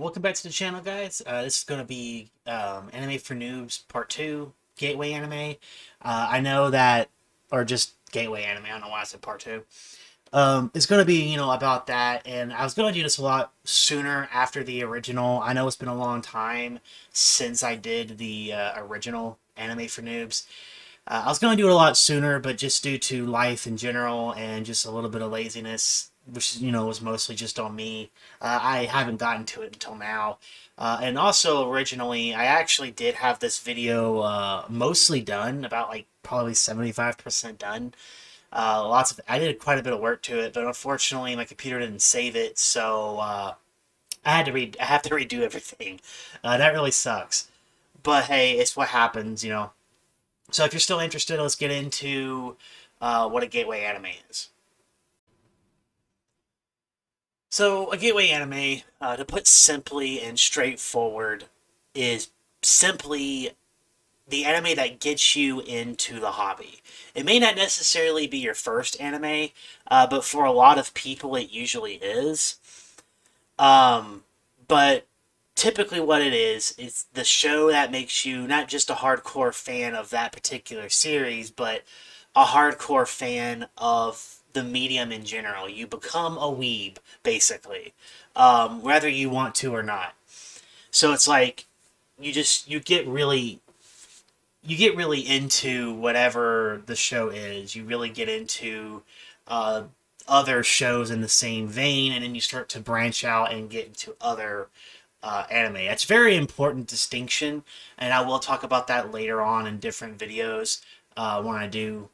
Welcome back to the channel, guys. This is going to be Anime for Noobs Part 2, Gateway Anime. I know that, or just Gateway Anime, I don't know why I said Part 2. It's going to be, about that, and I was going to do this a lot sooner after the original. I know it's been a long time since I did the original Anime for Noobs. I was going to do it a lot sooner, but just due to life in general and just a little bit of laziness, which, was mostly just on me, I haven't gotten to it until now. And also, originally, I actually did have this video mostly done, about like probably 75% done. I did quite a bit of work to it, but unfortunately, my computer didn't save it, so I have to redo everything. That really sucks. But hey, it's what happens. So if you're still interested, let's get into what a gateway anime is. So a gateway anime, to put simply and straightforward, is simply the anime that gets you into the hobby. It may not necessarily be your first anime, but for a lot of people it usually is. But typically what it is the show that makes you not just a hardcore fan of that particular series, but a hardcore fan of the medium in general. You become a weeb, basically, whether you want to or not. So it's like you get really into whatever the show is. You really get into other shows in the same vein, and then you start to branch out and get into other anime. That's a very important distinction, and I will talk about that later on in different videos when I do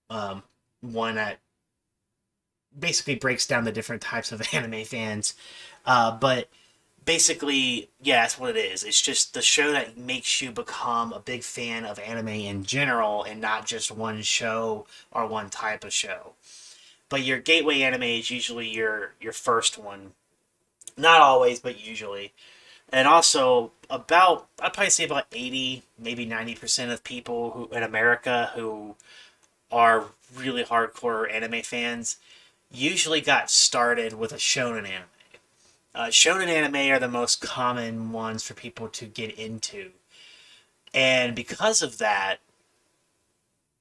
one that basically breaks down the different types of anime fans. But basically, yeah, that's what it is. It's just the show that makes you become a big fan of anime in general and not just one show or one type of show. But your gateway anime is usually your first one. Not always, but usually. And also, I'd probably say about 80, maybe 90% of people who in America who are really hardcore anime fans usually got started with a shonen anime. Shonen anime are the most common ones for people to get into. And because of that,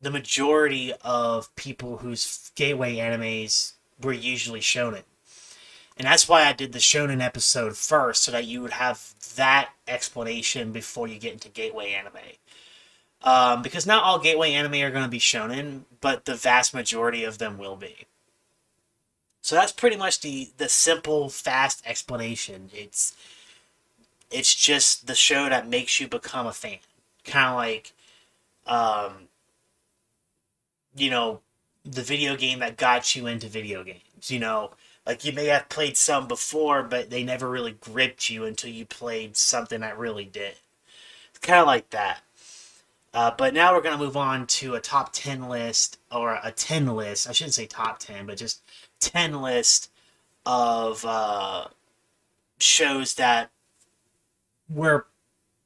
the majority of people whose gateway animes were usually shonen. And that's why I did the shonen episode first, so that you would have that explanation before you get into gateway anime. Because not all gateway anime are going to be shonen, but the vast majority of them will be. So that's pretty much the simple, fast explanation. It's just the show that makes you become a fan. Kind of like, um, the video game that got you into video games. Like you may have played some before, but they never really gripped you until you played something that really did. It's kind of like that. But now we're going to move on to a top 10 list, or a 10 list. I shouldn't say top 10, but just 10 list of shows that were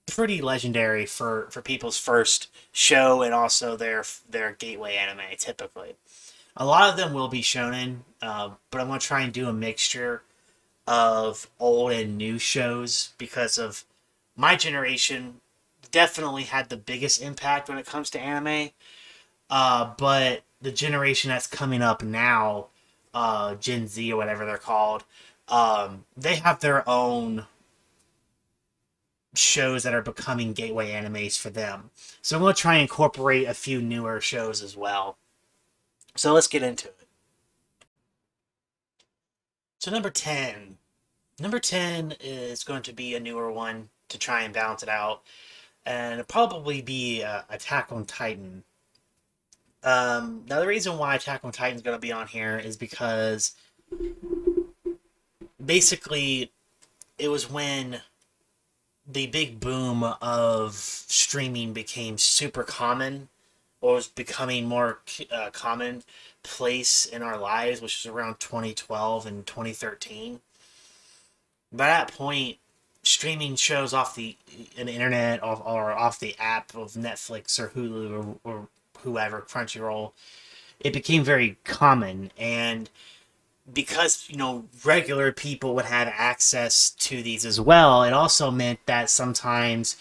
pretty legendary for people's first show and also their gateway anime, typically. A lot of them will be shonen, but I'm going to try and do a mixture of old and new shows because of my generation definitely had the biggest impact when it comes to anime. But the generation that's coming up now, Gen Z or whatever they're called, they have their own shows that are becoming gateway animes for them. So I'm going to try and incorporate a few newer shows as well. So let's get into it. So number 10. Number 10 is going to be a newer one to try and balance it out. And it'll probably be Attack on Titan. Now the reason why Attack on Titan is going to be on here is because basically it was when the big boom of streaming became super common, or was becoming more commonplace in our lives, which was around 2012 and 2013. By that point, streaming shows off the internet or off the app of Netflix or Hulu or whoever, Crunchyroll, it became very common. And because regular people would have access to these as well, it also meant that sometimes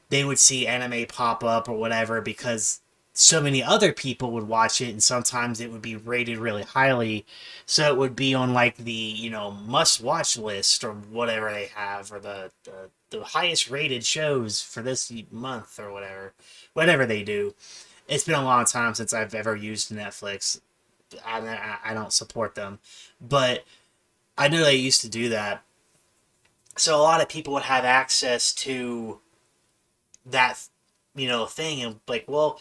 they would see anime pop up or whatever because so many other people would watch it, and sometimes it would be rated really highly, so it would be on like the must watch list or whatever they have, or the highest rated shows for this month or whatever they do. It's been a long time since I've ever used Netflix. I don't support them, but I know they used to do that. So a lot of people would have access to that, thing, and like, well,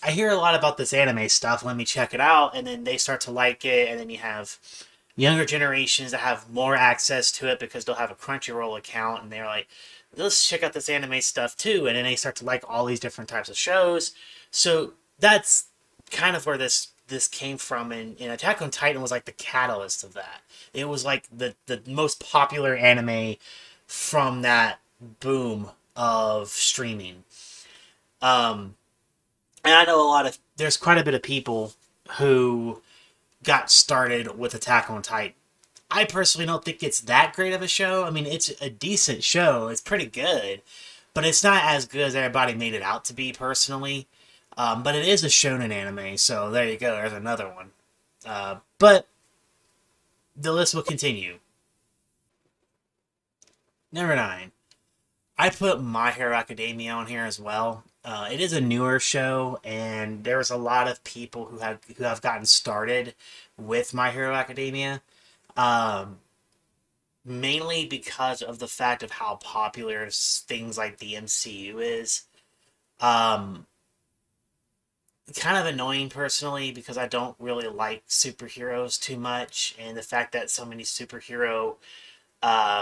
I hear a lot about this anime stuff. Let me check it out, and then they start to like it, and then you have younger generations that have more access to it because they'll have a Crunchyroll account, and they're like, let's check out this anime stuff too, and then they start to like all these different types of shows. So that's kind of where this came from, and Attack on Titan was like the catalyst of that. It was like the most popular anime from that boom of streaming. Um, and I know there's quite a bit of people who got started with Attack on Titan. I personally don't think it's that great of a show. I mean, it's a decent show. It's pretty good, but it's not as good as everybody made it out to be, personally. But it is a shonen anime, so there you go. There's another one. But the list will continue. Number 9. I put My Hero Academia on here as well. It is a newer show, and there's a lot of people who have gotten started with My Hero Academia, um, mainly because of the fact of how popular things like the MCU is. Um, Kind of annoying personally because I don't really like superheroes too much, and the fact that so many superhero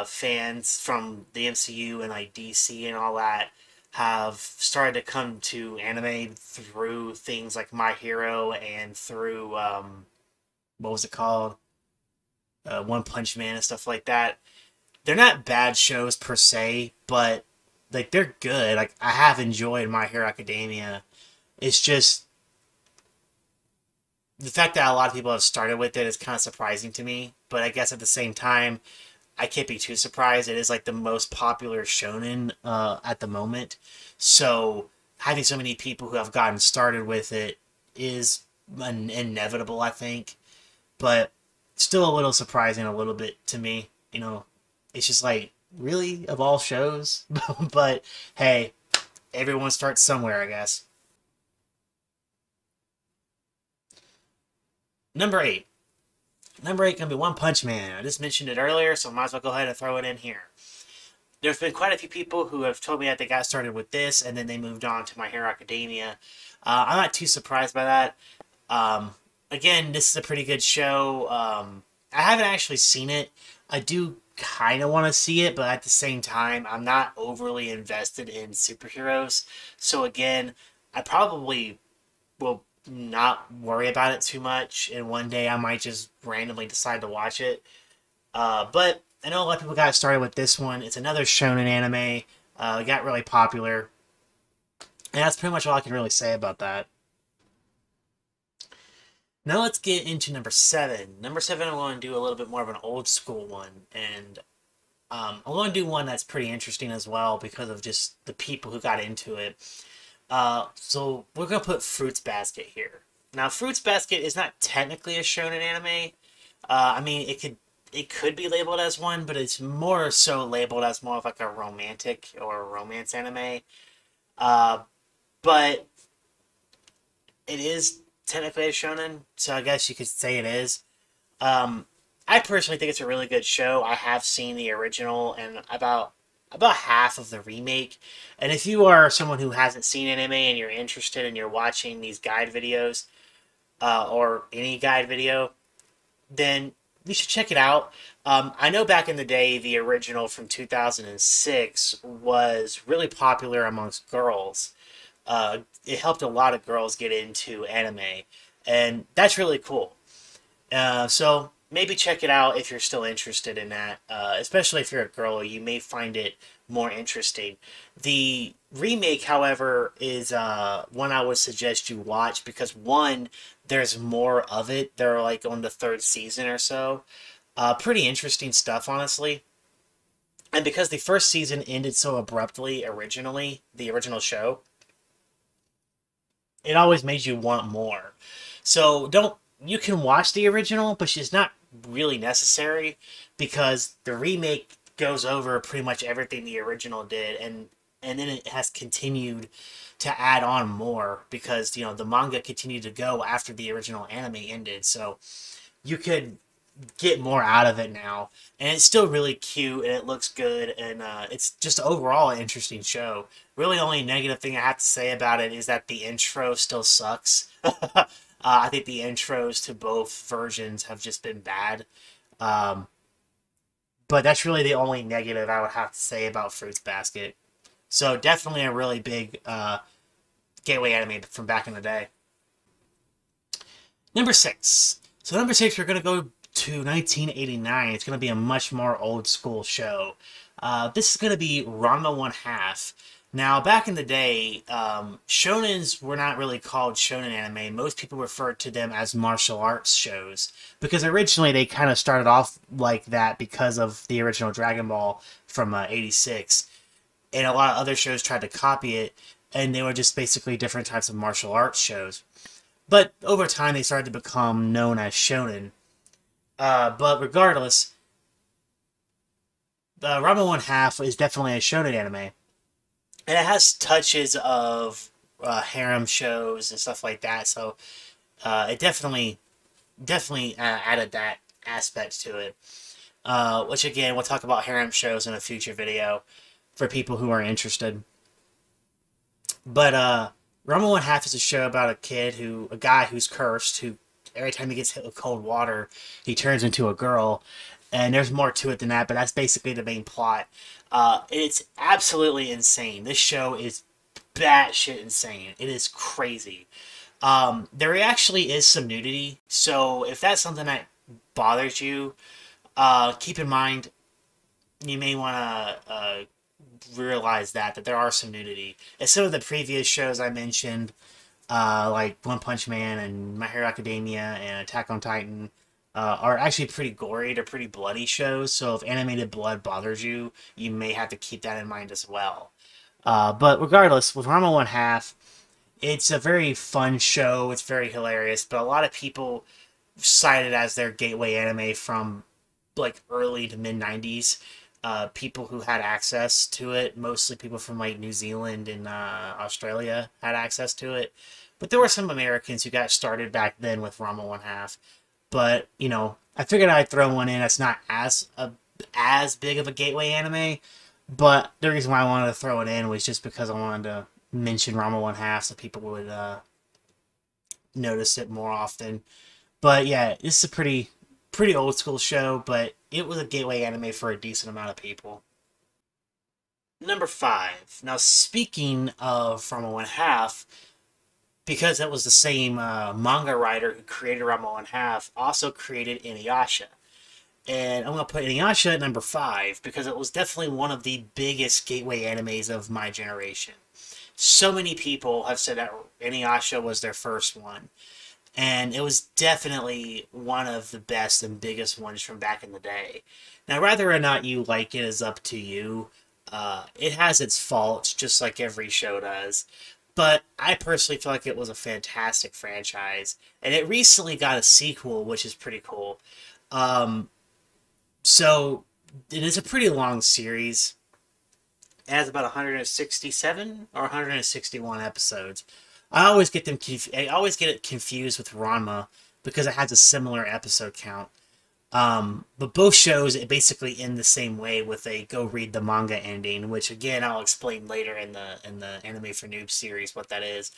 fans from the MCU and like DC and all that have started to come to anime through things like My Hero and through what was it called? One Punch Man and stuff like that. They're not bad shows per se, but like they're good. Like I have enjoyed My Hero Academia. It's just the fact that a lot of people have started with it is kind of surprising to me. But I guess at the same time, I can't be too surprised. It is like the most popular shonen at the moment. So having so many people who have gotten started with it is inevitable, I think. But still a little surprising, a little bit to me. It's just like, really, of all shows? But hey, everyone starts somewhere, I guess. Number 8. Number 8 gonna be One Punch Man. I just mentioned it earlier, so I might as well go ahead and throw it in here. There's been quite a few people who have told me that they got started with this and then they moved on to My Hero Academia. I'm not too surprised by that. Again, this is a pretty good show. I haven't actually seen it. I do kind of want to see it, but at the same time, I'm not overly invested in superheroes. So again, I probably will not worry about it too much, and one day I might just randomly decide to watch it. But I know a lot of people got started with this one. It's another shonen anime. It got really popular, and that's pretty much all I can really say about that. Now let's get into number 7. Number 7, I'm going to do a little bit more of an old school one, and I'm going to do one that's pretty interesting as well because of just the people who got into it. So we're going to put Fruits Basket here. Now, Fruits Basket is not technically a shonen anime. I mean, it could be labeled as one, but it's more so labeled as more of like a romantic or a romance anime. Uh, but it is technically a shonen, so I guess you could say it is. I personally think it's a really good show. I have seen the original and about half of the remake. And if you are someone who hasn't seen anime and you're interested and you're watching these guide videos, or any guide video, then you should check it out. I know back in the day, the original from 2006 was really popular amongst girls. It helped a lot of girls get into anime, and that's really cool. So maybe check it out if you're still interested in that. Especially if you're a girl, you may find it more interesting. The remake, however, is one I would suggest you watch because one, there's more of it. They're like on the third season or so. Pretty interesting stuff, honestly. And because the first season ended so abruptly originally, the original show, it always made you want more. So don't you can watch the original, but it's not really necessary because the remake goes over pretty much everything the original did, and then it has continued to add on more because the manga continued to go after the original anime ended. So you could get more out of it now, and it's still really cute and it looks good, and it's just overall an interesting show. Really, only negative thing I have to say about it is that the intro still sucks. I think the intros to both versions have just been bad. Um, but that's really the only negative I would have to say about Fruits Basket. So definitely a really big gateway anime from back in the day. Number six. So number six, we're gonna go to 1989. It's gonna be a much more old school show. This is gonna be Ranma One Half. Now, back in the day, shonens were not really called shonen anime. Most people referred to them as martial arts shows because originally they kind of started off like that because of the original Dragon Ball from '86, and a lot of other shows tried to copy it, and they were just basically different types of martial arts shows. But over time, they started to become known as shonen. But regardless, Ranma One Half is definitely a shonen anime. And it has touches of harem shows and stuff like that, so it definitely added that aspect to it. Which again, we'll talk about harem shows in a future video for people who are interested. But Ranma One Half is a show about a guy who's cursed, who every time he gets hit with cold water, he turns into a girl. And there's more to it than that, but that's basically the main plot. It's absolutely insane. This show is batshit insane. It is crazy. There actually is some nudity, so if that's something that bothers you, keep in mind you may want to realize that there are some nudity. And some of the previous shows I mentioned, like One Punch Man and My Hero Academia and Attack on Titan, are actually pretty gory. They're pretty bloody shows, so if animated blood bothers you, you may have to keep that in mind as well. But regardless, with Ranma One Half, it's a very fun show. It's very hilarious, but a lot of people cite it as their gateway anime from like early to mid 90s. People who had access to it, mostly people from like New Zealand and Australia, had access to it. But there were some Americans who got started back then with Ranma One Half. But, I figured I'd throw one in that's not as big of a gateway anime. But the reason why I wanted to throw it in was just because I wanted to mention Ranma One Half so people would notice it more often. But yeah, this is a pretty old school show, but it was a gateway anime for a decent amount of people. Number 5. Now, speaking of Ranma One Half, because that was the same manga writer who created Ranma One Half, also created Iniasha. And I'm going to put Iniasha at number 5 because it was definitely one of the biggest gateway animes of my generation. So many people have said that Iniasha was their first one. And it was definitely one of the best and biggest ones from back in the day. Now, whether or not you like it is up to you. It has its faults, just like every show does. But I personally feel like it was a fantastic franchise. And it recently got a sequel, which is pretty cool. So, it is a pretty long series. It has about 167 or 161 episodes. I always get it confused with Ranma because it has a similar episode count. But both shows basically end the same way with a go read the manga ending, which again I'll explain later in the Anime for Noobs series what that is.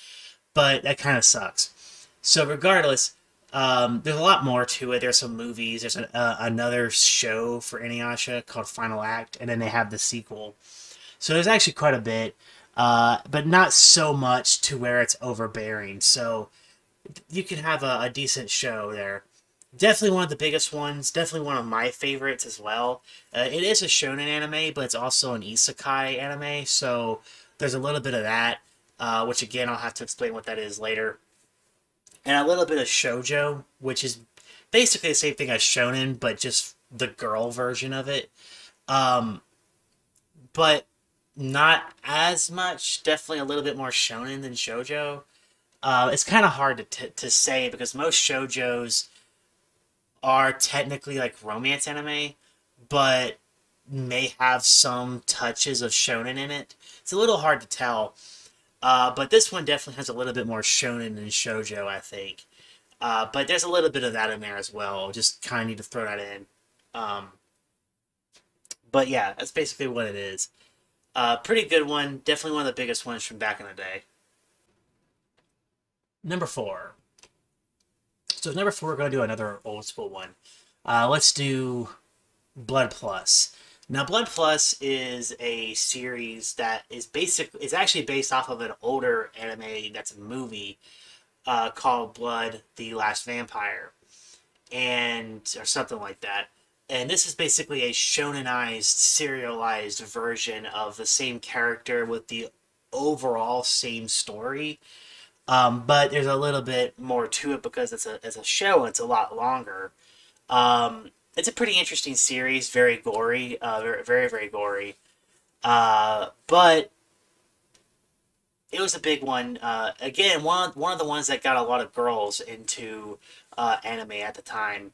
But that kind of sucks. So regardless, there's a lot more to it. There's some movies. There's another show for Iniasha called Final Act, and then they have the sequel. So there's actually quite a bit, but not so much to where it's overbearing. So you can have a decent show there. Definitely one of the biggest ones. Definitely one of my favorites as well. It is a shonen anime, but it's also an isekai anime, so there's a little bit of that, which again I'll have to explain what that is later, and a little bit of shojo, which is basically the same thing as shonen, but just the girl version of it. Um, but not as much. Definitely a little bit more shonen than shojo. It's kind of hard to say because most shojos are technically like romance anime, but may have some touches of shonen in it. It's a little hard to tell, but this one definitely has a little bit more shonen than shojo, I think. But there's a little bit of that in there as well. Just kind of need to throw that in. Um, but yeah, that's basically what it is. Pretty good one. Definitely one of the biggest ones from back in the day. Number four. So number four, we're going to do another old school one. Let's do Blood Plus. Now, Blood Plus is a series that is actually based off of an older anime that's a movie called Blood: The Last Vampire, and or something like that. And this is basically a shonenized, serialized version of the same character with the overall same story. But there's a little bit more to it because it's a show. It's a lot longer. It's a pretty interesting series, very gory, very gory. But it was a big one. Again, one of the ones that got a lot of girls into anime at the time.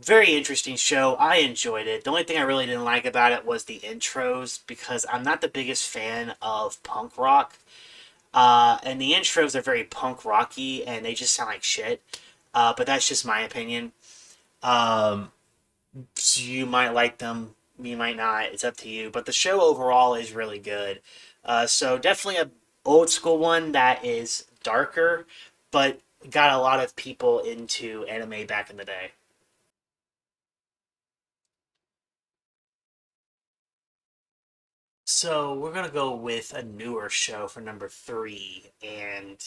Very interesting show. I enjoyed it. The only thing I really didn't like about it was the intros because I'm not the biggest fan of punk rock. And the intros are very punk rocky and they just sound like shit. But that's just my opinion. Um, so you might like them, you might not. It's up to you. But the show overall is really good. So definitely a old school one that is darker, but got a lot of people into anime back in the day. So we're gonna go with a newer show for number three, and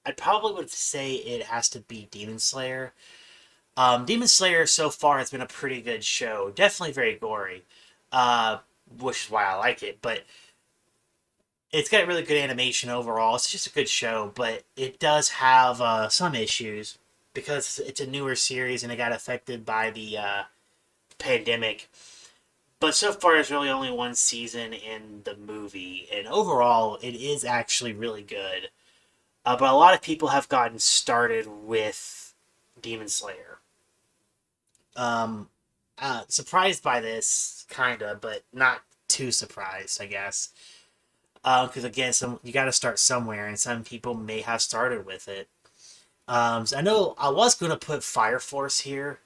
I probably would say it has to be Demon Slayer. Demon Slayer so far has been a pretty good show. Definitely very gory, uh, which is why I like it. But it's got really good animation overall. It's just a good show, but it does have some issues because it's a newer series and it got affected by the pandemic. But so far, there's really only one season in the movie, and overall, it is actually really good. But a lot of people have gotten started with Demon Slayer. Um, Surprised by this, kinda, but not too surprised, I guess. Because again, you got to start somewhere, and some people may have started with it. So I know I was going to put Fire Force here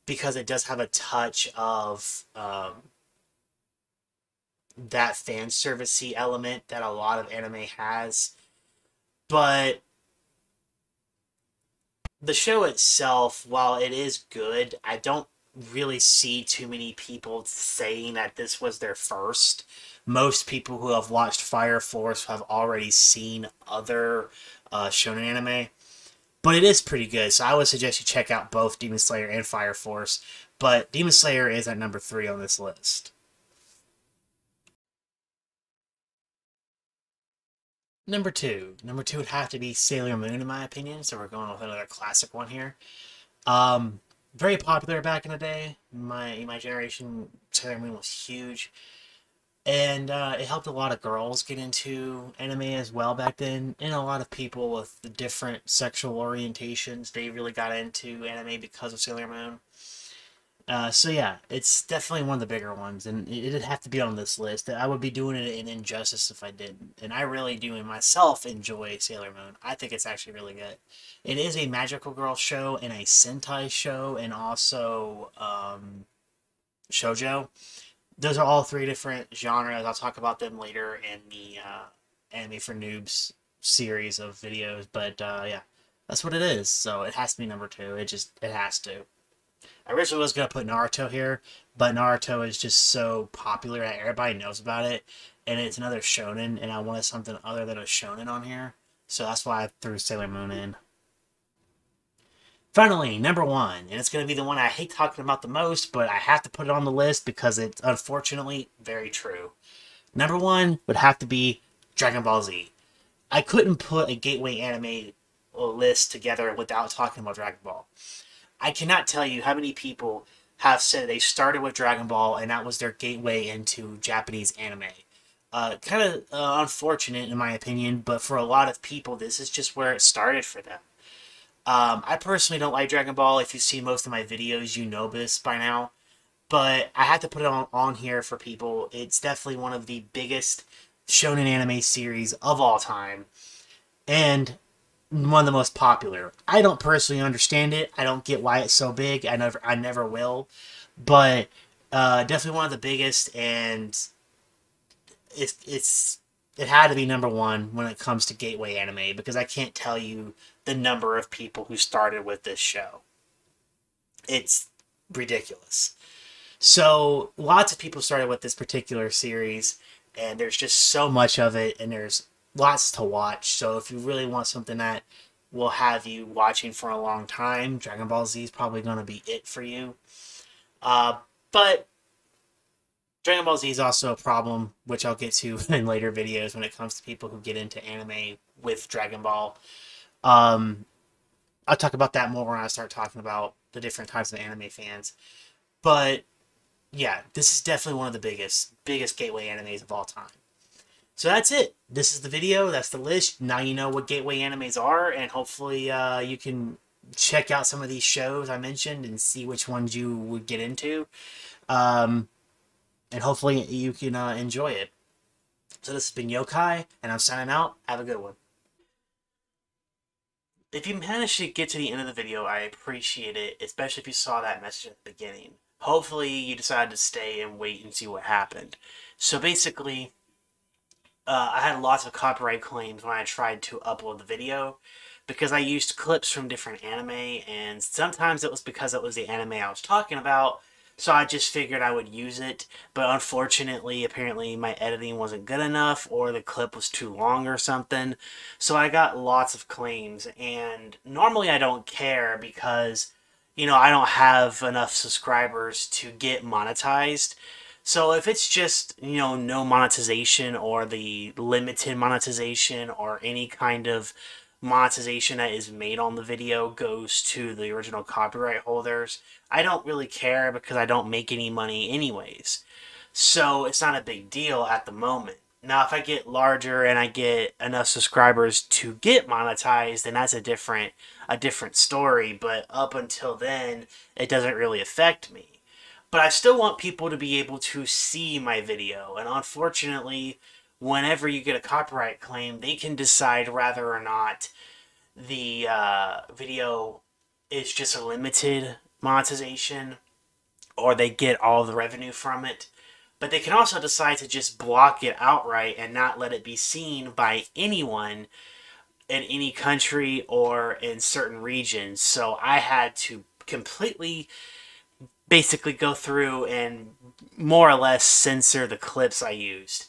because it does have a touch of that fan servicey element that a lot of anime has, but the show itself, while it is good, I don't really see too many people saying that this was their first. Most people who have watched Fire Force have already seen other shonen anime, but it is pretty good. So I would suggest you check out both Demon Slayer and Fire Force. But Demon Slayer is at number three on this list. Number two. Number two would have to be Sailor Moon, in my opinion. So we're going with another classic one here. Um, Very popular back in the day. My generation, Sailor Moon was huge, and it helped a lot of girls get into anime as well back then. And a lot of people with the different sexual orientations, they really got into anime because of Sailor Moon. So yeah, it's definitely one of the bigger ones, and it'd have to be on this list. I would be doing it an injustice if I didn't, and I really do myself enjoy Sailor Moon. I think it's actually really good. It is a magical girl show and a Sentai show, and also shojo. Those are all three different genres. I'll talk about them later in the Anime for Noobs series of videos, but yeah, that's what it is. So it has to be number two. It has to. I originally was gonna put Naruto here, but Naruto is just so popular that everybody knows about it, and it's another shonen, and I wanted something other than a shonen on here, so that's why I threw Sailor Moon in. Finally, number one, and it's going to be the one I hate talking about the most, but I have to put it on the list because it's unfortunately very true. Number one would have to be Dragon Ball Z. I couldn't put a gateway anime list together without talking about Dragon Ball. I cannot tell you how many people have said they started with Dragon Ball and that was their gateway into Japanese anime. Kind of unfortunate in my opinion, but for a lot of people, this is just where it started for them. I personally don't like Dragon Ball. If you see most of my videos, you know this by now. But I had to put it on here for people. It's definitely one of the biggest shonen anime series of all time. And one of the most popular. I don't personally understand it. I don't get why it's so big. I never will. But definitely one of the biggest, and it had to be number one when it comes to gateway anime because I can't tell you the number of people who started with this show. It's ridiculous. So lots of people started with this particular series, and there's just so much of it, and there's lots to watch. So if you really want something that will have you watching for a long time, Dragon Ball Z is probably going to be it for you. But Dragon Ball Z is also a problem, which I'll get to in later videos when it comes to people who get into anime with Dragon Ball. I'll talk about that more when I start talking about the different types of anime fans. But yeah, this is definitely one of the biggest gateway animes of all time. So that's it. This is the video. That's the list. Now you know what gateway animes are, and hopefully you can check out some of these shows I mentioned and see which ones you would get into. And hopefully you can enjoy it. So this has been Yokai, and I'm signing out. Have a good one. If you managed to get to the end of the video, I appreciate it, especially if you saw that message at the beginning. Hopefully you decided to stay and wait and see what happened. So basically, I had lots of copyright claims when I tried to upload the video because I used clips from different anime, and sometimes it was because it was the anime I was talking about, so I just figured I would use it. But unfortunately, apparently my editing wasn't good enough, or the clip was too long or something, so I got lots of claims. And normally I don't care because, you know, I don't have enough subscribers to get monetized. So if it's just, you know, no monetization or the limited monetization or any kind of monetization that is made on the video goes to the original copyright holders, I don't really care because I don't make any money anyways. So it's not a big deal at the moment. Now if I get larger and I get enough subscribers to get monetized, then that's a different story, but up until then it doesn't really affect me. But I still want people to be able to see my video, and unfortunately, whenever you get a copyright claim, they can decide whether or not the video is just a limited monetization or they get all the revenue from it. But they can also decide to just block it outright and not let it be seen by anyone in any country or in certain regions. So I had to completely basically go through and more or less censor the clips I used.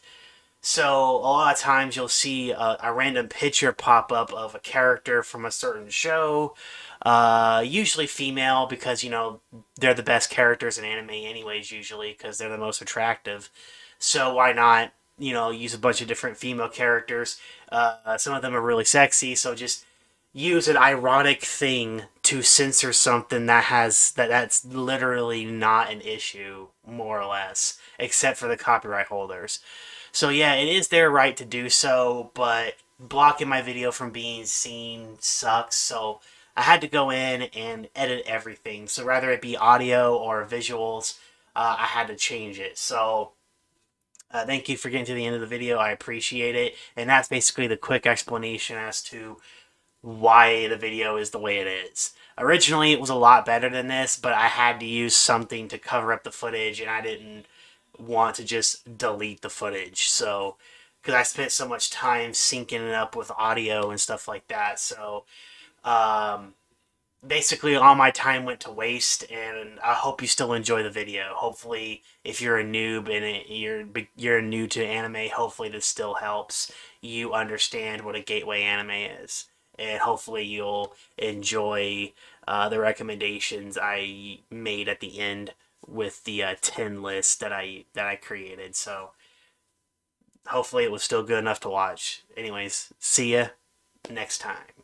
So a lot of times you'll see a random picture pop up of a character from a certain show, usually female because, you know, they're the best characters in anime anyways, usually because they're the most attractive. So why not, you know, use a bunch of different female characters. Some of them are really sexy, so just use an ironic thing to censor something that's literally not an issue, more or less, except for the copyright holders. So yeah, it is their right to do so, but blocking my video from being seen sucks, so I had to go in and edit everything. So whether it be audio or visuals, I had to change it. So thank you for getting to the end of the video. I appreciate it. And that's basically the quick explanation as to why the video is the way it is. Originally, it was a lot better than this, but I had to use something to cover up the footage, and I didn't want to just delete the footage. So, because I spent so much time syncing it up with audio and stuff like that. So, basically all my time went to waste, and I hope you still enjoy the video. Hopefully, if you're a noob and you're new to anime, hopefully this still helps you understand what a gateway anime is. and hopefully you'll enjoy the recommendations I made at the end with the 10 list that I created. So hopefully it was still good enough to watch. Anyways, see ya next time.